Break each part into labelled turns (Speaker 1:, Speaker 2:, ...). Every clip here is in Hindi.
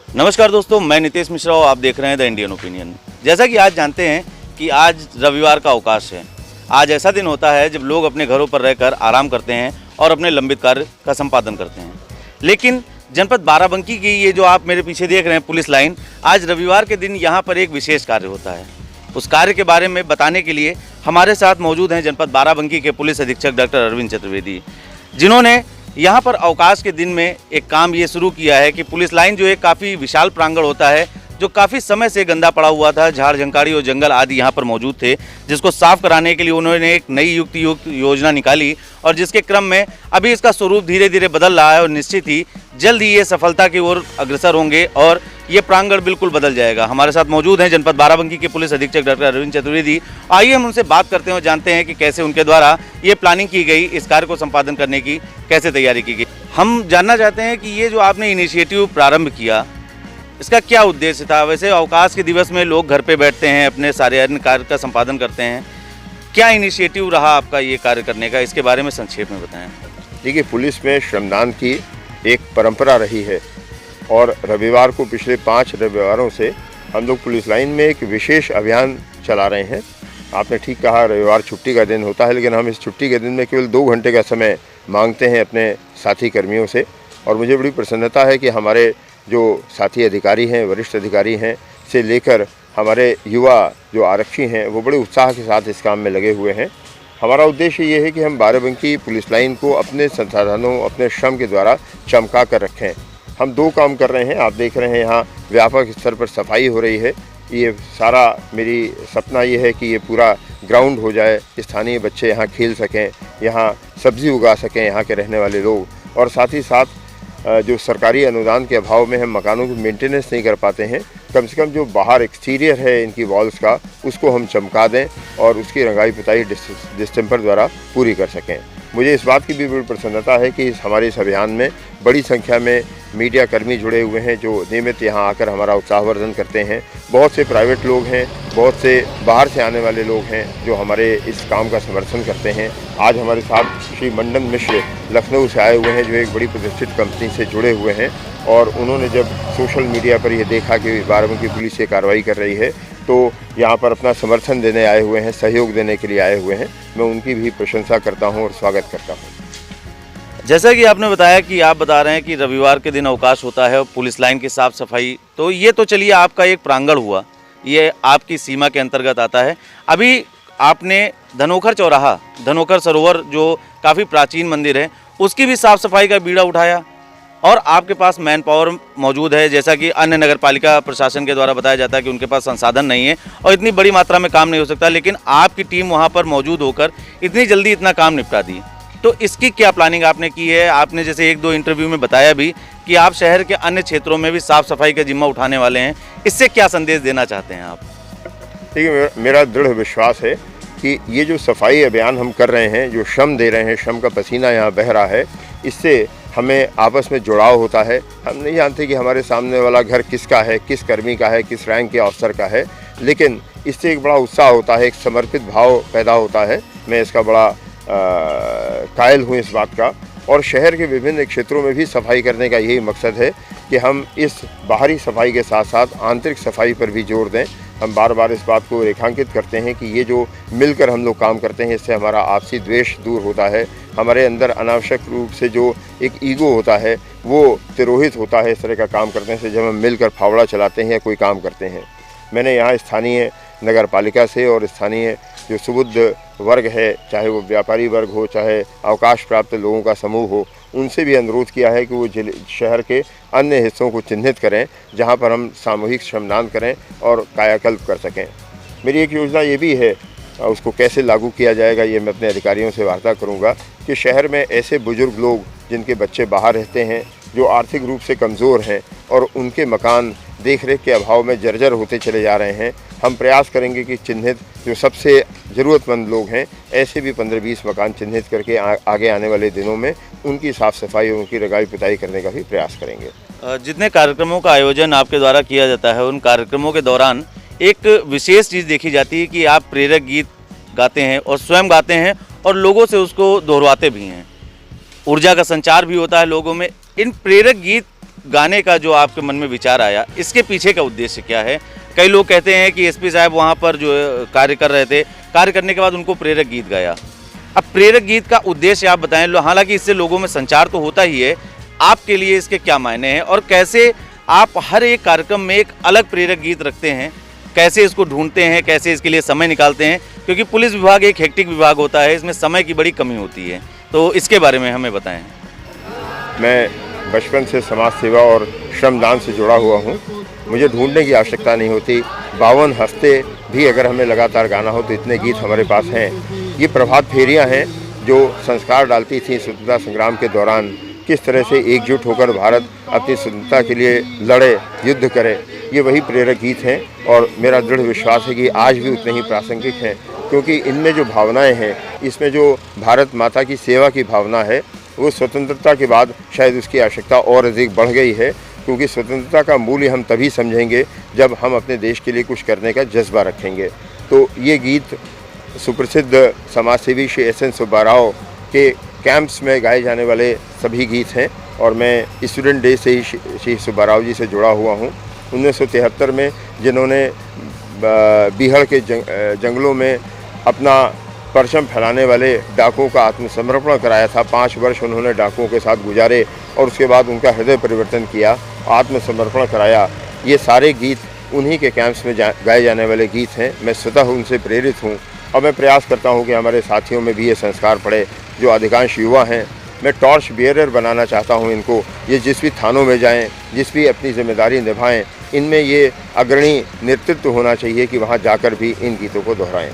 Speaker 1: नमस्कार दोस्तों, मैं नितेश मिश्रा और आप देख रहे हैं द इंडियन ओपिनियन। जैसा कि आज जानते हैं कि आज रविवार का अवकाश है। आज ऐसा दिन होता है जब लोग अपने घरों पर रहकर आराम करते हैं और अपने लंबित कार्य का संपादन करते हैं। लेकिन जनपद बाराबंकी की ये जो आप मेरे पीछे देख रहे हैं पुलिस लाइन, आज रविवार के दिन यहाँ पर एक विशेष कार्य होता है। उस कार्य के बारे में बताने के लिए हमारे साथ मौजूद हैं जनपद बाराबंकी के पुलिस अधीक्षक डॉक्टर अरविंद चतुर्वेदी, जिन्होंने यहाँ पर अवकाश के दिन में एक काम ये शुरू किया है कि पुलिस लाइन जो एक काफ़ी विशाल प्रांगण होता है, जो काफ़ी समय से गंदा पड़ा हुआ था, झाड़ झंकाड़ी और जंगल आदि यहाँ पर मौजूद थे, जिसको साफ कराने के लिए उन्होंने एक नई युक्त योजना निकाली और जिसके क्रम में अभी इसका स्वरूप धीरे धीरे बदल रहा है और निश्चित ही जल्द ही ये सफलता की ओर अग्रसर होंगे और ये प्रांगण बिल्कुल बदल जाएगा। हमारे साथ मौजूद हैं जनपद बाराबंकी के पुलिस अधीक्षक डॉक्टर अरविंद चतुर्वेदी। आइए हम उनसे बात करते हैं और जानते हैं कि कैसे उनके द्वारा ये प्लानिंग की गई, इस कार्य को संपादन करने की कैसे तैयारी की गई। हम जानना चाहते हैं कि ये जो आपने इनिशिएटिव प्रारंभ किया, इसका क्या उद्देश्य था? वैसे अवकाश के दिवस में लोग घर पे बैठते हैं, अपने सारे अन्य कार्य का संपादन करते हैं। क्या इनिशिएटिव रहा आपका ये कार्य करने का, इसके बारे में संक्षेप में बताएं।
Speaker 2: देखिए, पुलिस में श्रमदान की एक परंपरा रही है और रविवार को पिछले 5 रविवारों से हम लोग पुलिस लाइन में एक विशेष अभियान चला रहे हैं। आपने ठीक कहा, रविवार छुट्टी का दिन होता है, लेकिन हम इस छुट्टी के दिन में केवल 2 घंटे का समय मांगते हैं अपने साथी कर्मियों से। और मुझे बड़ी प्रसन्नता है कि हमारे जो साथी अधिकारी हैं, वरिष्ठ अधिकारी हैं से लेकर हमारे युवा जो आरक्षी हैं, वो बड़े उत्साह के साथ इस काम में लगे हुए हैं। हमारा उद्देश्य ये है कि हम बाराबंकी पुलिस लाइन को अपने संसाधनों, अपने श्रम के द्वारा चमका कर रखें। हम 2 काम कर रहे हैं। आप देख रहे हैं यहाँ व्यापक स्तर पर सफाई हो रही है। ये सारा मेरी सपना ये है कि ये पूरा ग्राउंड हो जाए, स्थानीय बच्चे यहाँ खेल सकें, यहाँ सब्ज़ी उगा सकें यहाँ के रहने वाले लोग, और साथ ही साथ जो सरकारी अनुदान के अभाव में हम मकानों की मेंटेनेंस नहीं कर पाते हैं, कम से कम जो बाहर एक्सटीरियर है इनकी वॉल्स का, उसको हम चमका दें और उसकी रंगाई पुताई डिस्टेम्पर द्वारा पूरी कर सकें। मुझे इस बात की भी बड़ी प्रसन्नता है कि हमारे इस अभियान में बड़ी संख्या में मीडिया कर्मी जुड़े हुए हैं जो नियमित यहाँ आकर हमारा उत्साहवर्धन करते हैं। बहुत से प्राइवेट लोग हैं, बहुत से बाहर से आने वाले लोग हैं जो हमारे इस काम का समर्थन करते हैं। आज हमारे साथ श्री मंडन मिश्र लखनऊ से आए हुए हैं जो एक बड़ी प्रतिष्ठित कंपनी से जुड़े हुए हैं, और उन्होंने जब सोशल मीडिया पर यह देखा कि बाराबंकी पुलिस ये कार्रवाई कर रही है तो यहाँ पर अपना समर्थन देने आए हुए हैं, सहयोग देने के लिए आए हुए हैं। मैं उनकी भी प्रशंसा करता हूँ और स्वागत करता हूँ।
Speaker 1: जैसा कि आपने बताया कि आप बता रहे हैं कि रविवार के दिन अवकाश होता है और पुलिस लाइन की साफ सफाई, तो ये तो चलिए आपका एक प्रांगण हुआ, ये आपकी सीमा के अंतर्गत आता है। अभी आपने धनोखर चौराहा, धनोखर सरोवर जो काफ़ी प्राचीन मंदिर है, उसकी भी साफ सफाई का बीड़ा उठाया और आपके पास मैन पावर मौजूद है। जैसा कि अन्य नगर पालिका प्रशासन के द्वारा बताया जाता है कि उनके पास संसाधन नहीं है और इतनी बड़ी मात्रा में काम नहीं हो सकता, लेकिन आपकी टीम वहां पर मौजूद होकर इतनी जल्दी इतना काम निपटा दी। तो इसकी क्या प्लानिंग आपने की है? आपने जैसे 1-2 इंटरव्यू में बताया भी कि आप शहर के अन्य क्षेत्रों में भी साफ सफाई का जिम्मा उठाने वाले हैं। इससे क्या संदेश देना चाहते हैं आप?
Speaker 2: देखिए, मेरा दृढ़ विश्वास है कि ये जो सफाई अभियान हम कर रहे हैं, जो श्रम दे रहे हैं, श्रम का पसीना यहाँ बह रहा है, इससे हमें आपस में जुड़ाव होता है। हम नहीं जानते कि हमारे सामने वाला घर किसका है, किस कर्मी का है, किस रैंक के अफसर का है, लेकिन इससे एक बड़ा उत्साह होता है, एक समर्पित भाव पैदा होता है। मैं इसका बड़ा कायल हूँ इस बात का। और शहर के विभिन्न क्षेत्रों में भी सफाई करने का यही मकसद है कि हम इस बाहरी सफाई के साथ साथ आंतरिक सफाई पर भी जोर दें। हम बार बार इस बात को रेखांकित करते हैं कि ये जो मिलकर हम लोग काम करते हैं, इससे हमारा आपसी द्वेष दूर होता है। हमारे अंदर अनावश्यक रूप से जो एक ईगो होता है वो तिरोहित होता है इस तरह का काम करने से, जब हम मिलकर फावड़ा चलाते हैं या कोई काम करते हैं। मैंने यहाँ स्थानीय नगर पालिका से और स्थानीय जो सुबुद्ध वर्ग है, चाहे वो व्यापारी वर्ग हो, चाहे अवकाश प्राप्त लोगों का समूह हो, उनसे भी अनुरोध किया है कि वो शहर के अन्य हिस्सों को चिन्हित करें जहां पर हम सामूहिक श्रमदान करें और कायाकल्प कर सकें। मेरी एक योजना ये भी है, उसको कैसे लागू किया जाएगा ये मैं अपने अधिकारियों से वार्ता करूंगा, कि शहर में ऐसे बुजुर्ग लोग जिनके बच्चे बाहर रहते हैं, जो आर्थिक रूप से कमज़ोर हैं और उनके मकान देख रेख के अभाव में जर्जर होते चले जा रहे हैं, हम प्रयास करेंगे कि चिन्हित जो सबसे ज़रूरतमंद लोग हैं, ऐसे भी 15-20 मकान चिन्हित करके आगे आने वाले दिनों में उनकी साफ़ सफाई और उनकी रंगाई पुताई करने का भी प्रयास करेंगे।
Speaker 1: जितने कार्यक्रमों का आयोजन आपके द्वारा किया जाता है, उन कार्यक्रमों के दौरान एक विशेष चीज़ देखी जाती है कि आप प्रेरक गीत गाते हैं और स्वयं गाते हैं और लोगों से उसको दोहराते भी हैं। ऊर्जा का संचार भी होता है लोगों में। इन प्रेरक गीत गाने का जो आपके मन में विचार आया, इसके पीछे का उद्देश्य क्या है? कई लोग कहते हैं कि एसपी साहब वहाँ पर जो कार्य कर रहे थे, कार्य करने के बाद उनको प्रेरक गीत गाया। अब प्रेरक गीत का उद्देश्य आप बताएं। हालांकि इससे लोगों में संचार तो होता ही है, आपके लिए इसके क्या मायने हैं और कैसे आप हर एक कार्यक्रम में एक अलग प्रेरक गीत रखते हैं, कैसे इसको ढूंढते हैं, कैसे इसके लिए समय निकालते हैं? क्योंकि पुलिस विभाग एक हेक्टिक विभाग होता है, इसमें समय की बड़ी कमी होती है, तो इसके बारे में हमें बताएं।
Speaker 2: मैं बचपन से समाज सेवा और श्रमदान से जुड़ा हुआ हूँ। मुझे ढूंढने की आवश्यकता नहीं होती। 52 हफ्ते भी अगर हमें लगातार गाना हो तो इतने गीत हमारे पास हैं। ये प्रभात फेरियाँ हैं जो संस्कार डालती थी स्वतंत्रता संग्राम के दौरान, किस तरह से एकजुट होकर भारत अपनी स्वतंत्रता के लिए लड़े, युद्ध करे। ये वही प्रेरक गीत हैं और मेरा दृढ़ विश्वास है कि आज भी उतने ही प्रासंगिक हैं, क्योंकि इनमें जो भावनाएं हैं, इसमें जो भारत माता की सेवा की भावना है, वो स्वतंत्रता के बाद शायद उसकी आवश्यकता और अधिक बढ़ गई है, क्योंकि स्वतंत्रता का मूल्य हम तभी समझेंगे जब हम अपने देश के लिए कुछ करने का जज्बा रखेंगे। तो ये गीत सुप्रसिद्ध समाजसेवी श्री एस.एन. सुब्बा राव के कैंप्स में गाए जाने वाले सभी गीत हैं और मैं स्टूडेंट डे से ही श्री सुब्बा राव जी से जुड़ा हुआ हूँ। 1973 में जिन्होंने बिहार के जंगलों में अपना परचम फैलाने वाले डाकुओं का आत्मसमर्पण कराया था। 5 वर्ष उन्होंने डाकुओं के साथ गुजारे और उसके बाद उनका हृदय परिवर्तन किया, आत्मसमर्पण कराया। ये सारे गीत उन्हीं के कैंप्स में गाए जाने वाले गीत हैं। मैं स्वतः उनसे प्रेरित हूँ और मैं प्रयास करता हूँ कि हमारे साथियों में भी ये संस्कार पड़े, जो अधिकांश युवा हैं। मैं टॉर्च बियरर बनाना चाहता हूँ इनको। ये जिस भी थानों में जाएं, जिस भी अपनी जिम्मेदारी निभाएं, इनमें ये अग्रणी नेतृत्व होना चाहिए कि वहाँ जाकर भी इन गीतों को दोहराएं।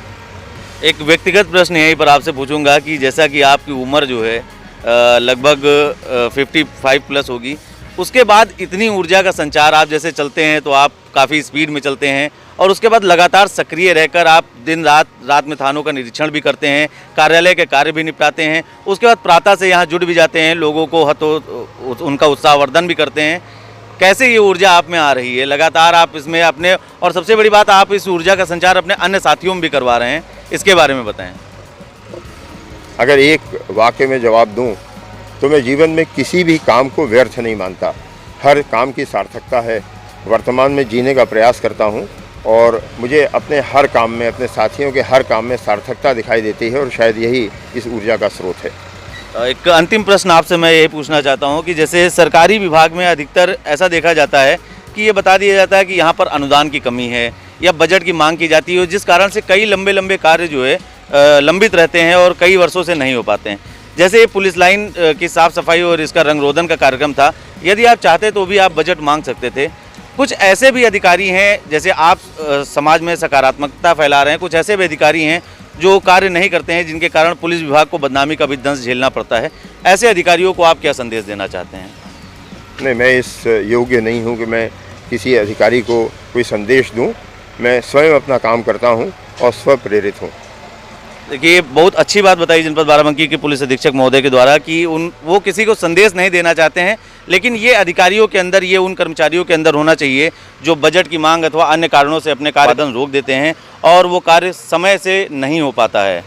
Speaker 1: एक व्यक्तिगत प्रश्न यहीं पर आपसे पूछूंगा कि जैसा कि आपकी उम्र जो है लगभग 55 प्लस होगी, उसके बाद इतनी ऊर्जा का संचार, आप जैसे चलते हैं तो आप काफ़ी स्पीड में चलते हैं और उसके बाद लगातार सक्रिय रहकर आप दिन रात में थानों का निरीक्षण भी करते हैं, कार्यालय के कार्य भी निपटाते हैं, उसके बाद प्रातः से यहाँ जुड़ भी जाते हैं, लोगों को उनका उत्साहवर्धन भी करते हैं। कैसे ये ऊर्जा आप में आ रही है? लगातार आप इसमें अपने, और सबसे बड़ी बात, आप इस ऊर्जा का संचार अपने अन्य साथियों में भी करवा रहे हैं, इसके बारे में बताएं।
Speaker 2: अगर एक वाक्य में जवाब दूं तो मैं जीवन में किसी भी काम को व्यर्थ नहीं मानता। हर काम की सार्थकता है। वर्तमान में जीने का प्रयास करता हूं और मुझे अपने हर काम में, अपने साथियों के हर काम में सार्थकता दिखाई देती है और शायद यही इस ऊर्जा का स्रोत है।
Speaker 1: एक अंतिम प्रश्न आपसे मैं यही पूछना चाहता हूं कि जैसे सरकारी विभाग में अधिकतर ऐसा देखा जाता है कि ये बता दिया जाता है कि यहाँ पर अनुदान की कमी है या बजट की मांग की जाती है, जिस कारण से कई लंबे कार्य जो है लंबित रहते हैं और कई वर्षों से नहीं हो पाते हैं। जैसे पुलिस लाइन की साफ़ सफाई और इसका रंग रोदन का कार्यक्रम था, यदि आप चाहते तो भी आप बजट मांग सकते थे। कुछ ऐसे भी अधिकारी हैं, जैसे आप समाज में सकारात्मकता फैला रहे हैं, कुछ ऐसे भी अधिकारी हैं जो कार्य नहीं करते हैं, जिनके कारण पुलिस विभाग को बदनामी का भी दंश झेलना पड़ता है। ऐसे अधिकारियों को आप क्या संदेश देना चाहते हैं?
Speaker 2: नहीं, मैं इस योग्य नहीं हूँ कि मैं किसी अधिकारी को कोई संदेश दूँ। मैं स्वयं अपना काम करता हूँ और स्व प्रेरित हूँ।
Speaker 1: देखिए, बहुत अच्छी बात बताई जनपद बाराबंकी के पुलिस अधीक्षक महोदय के द्वारा कि वो किसी को संदेश नहीं देना चाहते हैं, लेकिन ये अधिकारियों के अंदर, ये उन कर्मचारियों के अंदर होना चाहिए जो बजट की मांग अथवा अन्य कारणों से अपने कार्य रोक देते हैं और वो कार्य समय से नहीं हो पाता है।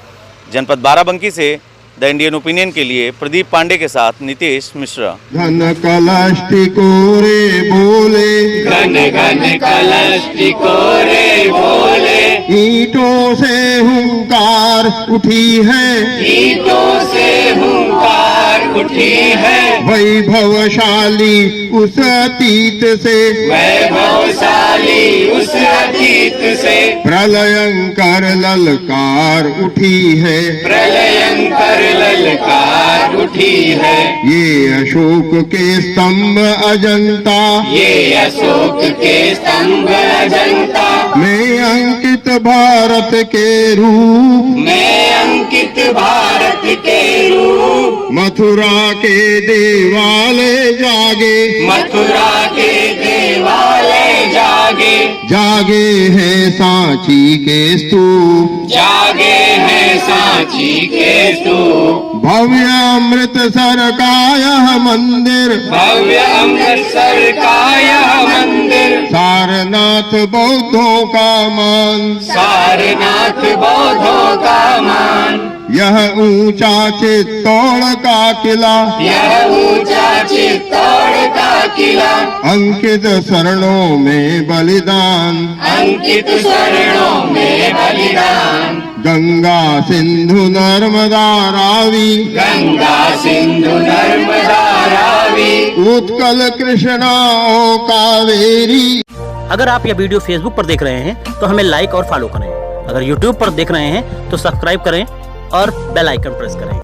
Speaker 1: जनपद बाराबंकी से द इंडियन ओपिनियन के लिए प्रदीप पांडे के साथ नितेश मिश्रा।
Speaker 3: घन कलश टिकोरे बोले,
Speaker 4: घन घन कलश टिकोरे बोले,
Speaker 3: ईंटों से हुंकार उठी है,
Speaker 4: ईंटों से हुंकार उठी है,
Speaker 3: वैभवशाली उस अतीत से,
Speaker 4: वैभवशाली उस अतीत से,
Speaker 3: प्रलयंकर ललकार उठी है,
Speaker 4: प्रलयंकर ललकार उठी है।
Speaker 3: ये अशोक के स्तंभ अजंता,
Speaker 4: ये अशोक के स्तंभ अजंता,
Speaker 3: में अंकित भारत के रूप,
Speaker 4: में अंकित भारत के रूप,
Speaker 3: मथुरा के देवालय जागे,
Speaker 4: मथुरा के देवालय जागे,
Speaker 3: जागे हैं सांची के स्तूप,
Speaker 4: जागे हैं सांची के स्तूप,
Speaker 3: भव्य अमृतसर का यह मंदिर,
Speaker 4: भव्य अमृतसर का यह मंदिर,
Speaker 3: सारनाथ बौद्धों का मान,
Speaker 4: सारनाथ बौद्धों का मान,
Speaker 3: यह ऊंचा चित्तौड़ का किला,
Speaker 4: यह ऊंचा चित्तौड़ का किला,
Speaker 3: अंकित शरणों में बलिदान,
Speaker 4: अंकित शरणों में बलिदान,
Speaker 3: गंगा सिंधु नर्मदा रावी,
Speaker 4: गंगा सिंधु नर्मदा रावी,
Speaker 3: उत्कल कृष्णा ओ कावेरी।
Speaker 5: अगर आप यह वीडियो फेसबुक पर देख रहे हैं तो हमें लाइक और फॉलो करें। अगर यूट्यूब पर देख रहे हैं तो सब्सक्राइब करें और बेल आइकन प्रेस करें।